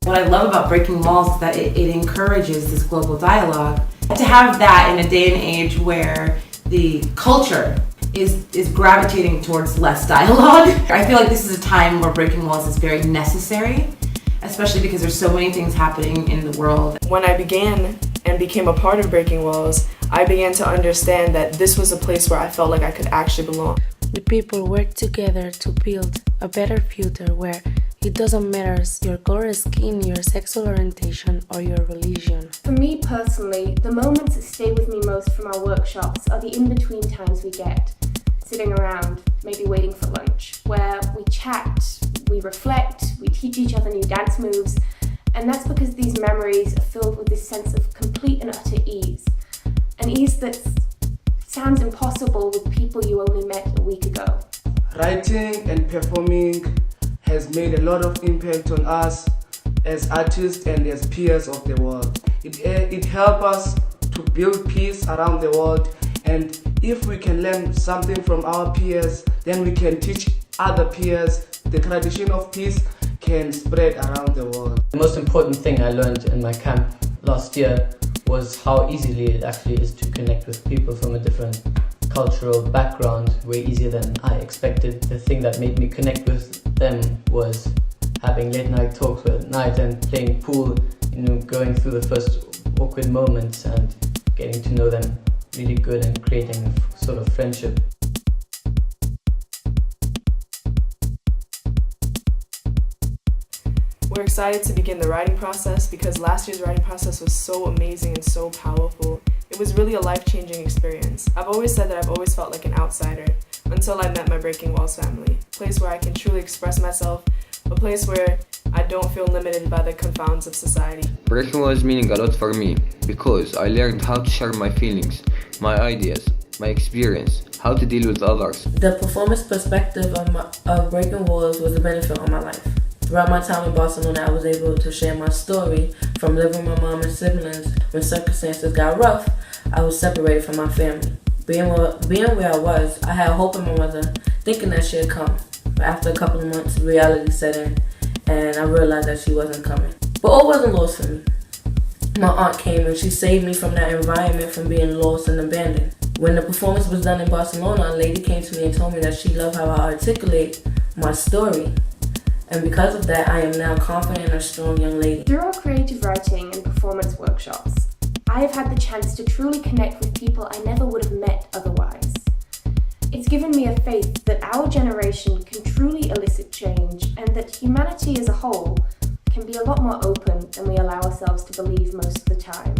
What I love about Breaking Walls is that it encourages this global dialogue. To have that in a day and age where the culture is gravitating towards less dialogue, I feel like this is a time where Breaking Walls is very necessary, especially because there's so many things happening in the world. When I began and became a part of Breaking Walls, I began to understand that this was a place where I felt like I could actually belong. The people work together to build a better future where it doesn't matter your color skin, your sexual orientation, or your religion. For me personally, the moments that stay with me most from our workshops are the in-between times we get, sitting around, maybe waiting for lunch, where we chat, we reflect, we teach each other new dance moves, and that's because these memories are filled with this sense of complete and utter ease. An ease that sounds impossible with people you only met a week ago. Writing and performing has made a lot of impact on us as artists and as peers of the world. It helps us to build peace around the world, and if we can learn something from our peers, then we can teach other peers. The tradition of peace can spread around the world. The most important thing I learned in my camp last year was how easily it actually is to connect with people from a different cultural background, way easier than I expected. The thing that made me connect with them was having late night talks at night and playing pool, going through the first awkward moments and getting to know them really good and creating a sort of friendship. We're excited to begin the writing process because last year's writing process was so amazing and so powerful. It was really a life-changing experience. I've always said that I've always felt like an outsider until I met my Breaking Walls family. A place where I can truly express myself, a place where I don't feel limited by the confounds of society. Breaking Walls meaning a lot for me because I learned how to share my feelings, my ideas, my experience, how to deal with others. The performance perspective of Breaking Walls was a benefit on my life. Throughout my time in Barcelona, I was able to share my story from living with my mom and siblings. When circumstances got rough, I was separated from my family. Being where I was, I had hope in my mother, thinking that she'd come. But after a couple of months, reality set in, and I realized that she wasn't coming. But all wasn't lost for me. My aunt came and she saved me from that environment, from being lost and abandoned. When the performance was done in Barcelona, a lady came to me and told me that she loved how I articulate my story. And because of that, I am now confident and a strong young lady. Through our creative writing and performance workshops, I have had the chance to truly connect with people I never would have met otherwise. It's given me a faith that our generation can truly elicit change and that humanity as a whole can be a lot more open than we allow ourselves to believe most of the time.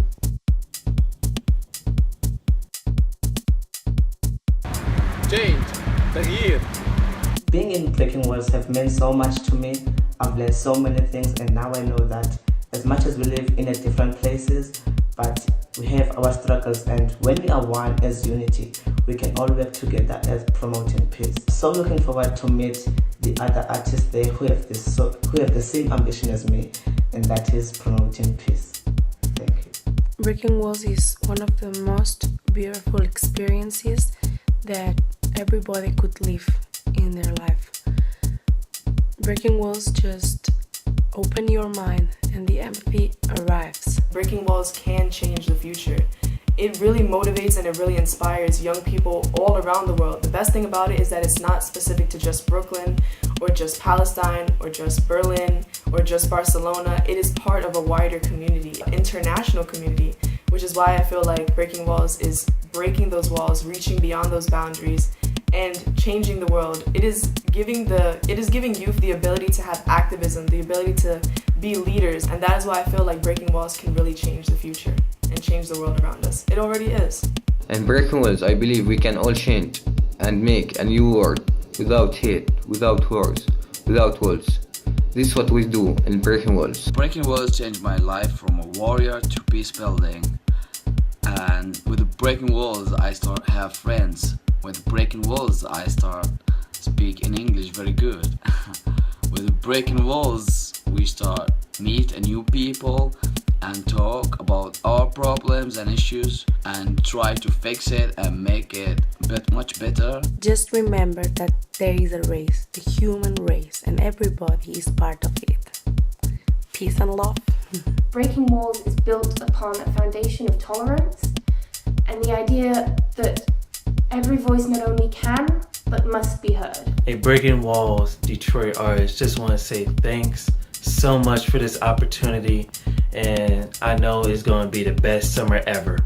Change, تغيير. Being in Breaking Walls have meant so much to me. I've learned so many things, and now I know that as much as we live in a different places, but we have our struggles, and when we are one as unity, we can all work together as promoting peace. So looking forward to meet the other artists there who have the same ambition as me, and that is promoting peace. Thank you. Breaking Walls is one of the most beautiful experiences that everybody could live in their life. Breaking Walls just open your mind and the empathy arrives. Breaking Walls can change the future. It really motivates and it really inspires young people all around the world. The best thing about it is that it's not specific to just Brooklyn or just Palestine or just Berlin or just Barcelona. It is part of a wider community, an international community, which is why I feel like Breaking Walls is breaking those walls, reaching beyond those boundaries, and changing the world. It is giving youth the ability to have activism, the ability to be leaders, and that is why I feel like Breaking Walls can really change the future and change the world around us. It already is. And Breaking Walls, I believe we can all change and make a new world without hate, without wars, without walls. This is what we do in Breaking Walls. Breaking Walls changed my life from a warrior to peace building. And with the Breaking Walls, I start have friends. With Breaking Walls, I start speak in English very good. With Breaking Walls, we start meet a new people and talk about our problems and issues and try to fix it and make it much better. Just remember that there is a race, the human race, and everybody is part of it. peace and love. Breaking walls is built upon a foundation of tolerance and the idea that every voice not only can, but must be heard. Hey, Breaking Walls, Detroit artists, just want to say thanks so much for this opportunity, and I know it's going to be the best summer ever.